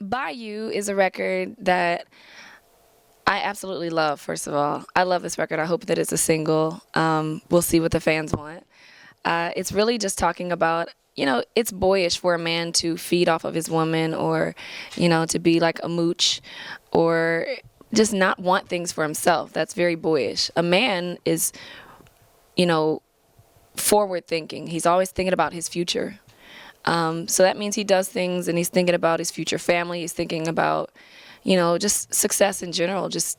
Bayou is a record that I absolutely love, first of all. I love this record. I hope that it's a single. We'll see what the fans want. It's really just talking about, it's boyish for a man to feed off of his woman or, to be like a mooch or just not want things for himself. That's very boyish. A man is, you know, forward thinking. He's always thinking about his future. So that means he does things and he's thinking about his future family. He's thinking about, just success in general, just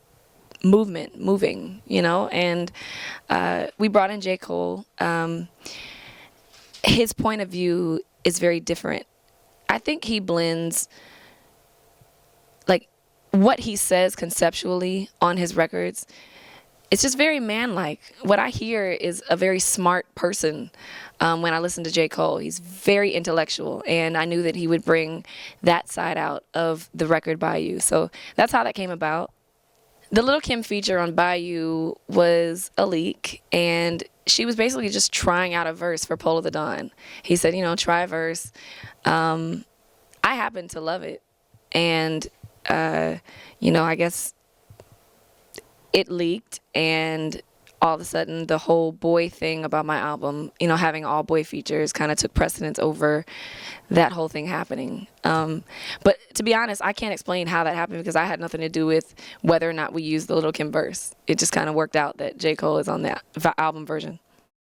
moving, and we brought in J. Cole. His point of view is very different. I think he blends like what he says conceptually on his records. It's just very man-like. What I hear is a very smart person when I listen to J. Cole. He's very intellectual, and I knew that he would bring that side out of the record Bayou. So that's how that came about. The Lil' Kim feature on Bayou was a leak, and she was basically just trying out a verse for Polo the Don. He said, try a verse. I happen to love it, and, I guess it leaked, and all of a sudden the whole boy thing about my album, having all boy features kind of took precedence over that whole thing happening. But to be honest, I can't explain how that happened because I had nothing to do with whether or not we used the Lil' Kim verse. It just kind of worked out that J. Cole is on that album version.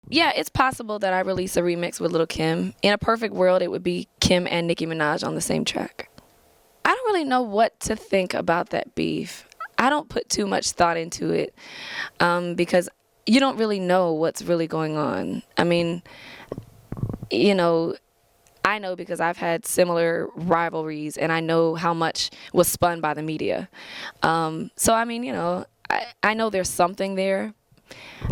Yeah, it's possible that I release a remix with Lil' Kim. In a perfect world, it would be Kim and Nicki Minaj on the same track. I don't really know what to think about that beef. I don't put too much thought into it because you don't really know what's really going on. I mean, I know because I've had similar rivalries and I know how much was spun by the media. So, I mean, I know there's something there.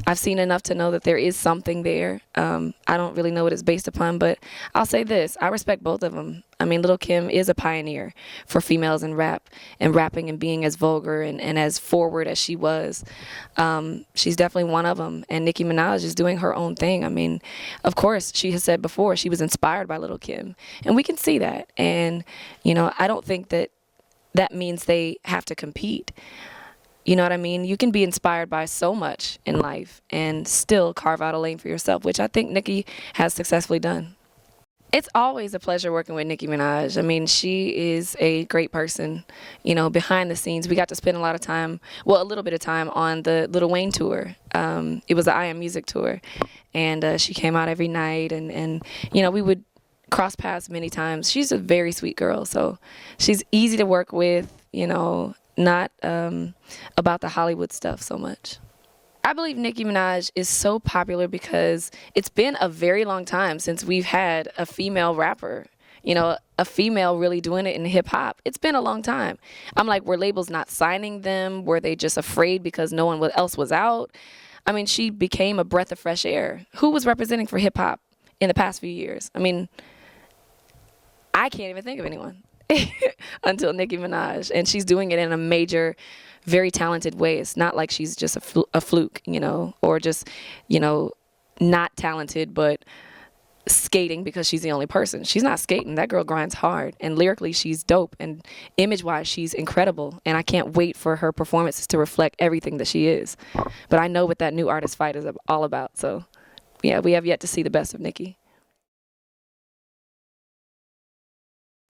I've seen enough to know that there is something there. I don't really know what it's based upon, but I'll say this. I respect both of them. I mean, Lil' Kim is a pioneer for females in rap and rapping and being as vulgar and as forward as she was. She's definitely one of them. And Nicki Minaj is doing her own thing. I mean, of course, she has said before she was inspired by Lil' Kim. And we can see that. And, I don't think that that means they have to compete. You know what I mean? You can be inspired by so much in life and still carve out a lane for yourself, which I think Nicki has successfully done. It's always a pleasure working with Nicki Minaj. I mean, she is a great person, behind the scenes. We got to spend a little bit of time on the Lil Wayne tour. It was the I Am Music tour. And she came out every night and we would cross paths many times. She's a very sweet girl. So she's easy to work with, not about the Hollywood stuff so much. I believe Nicki Minaj is so popular because it's been a very long time since we've had a female rapper, a female really doing it in hip hop. It's been a long time. I'm like, were labels not signing them? Were they just afraid because no one else was out? I mean, she became a breath of fresh air. Who was representing for hip hop in the past few years? I mean, I can't even think of anyone. Until Nicki Minaj, and she's doing it in a major, very talented way. It's not like she's just a fluke, or just, not talented, but skating because she's the only person. She's not skating. That girl grinds hard, and lyrically she's dope, and image-wise she's incredible, and I can't wait for her performances to reflect everything that she is. But I know what that new artist fight is all about, so yeah, we have yet to see the best of Nicki.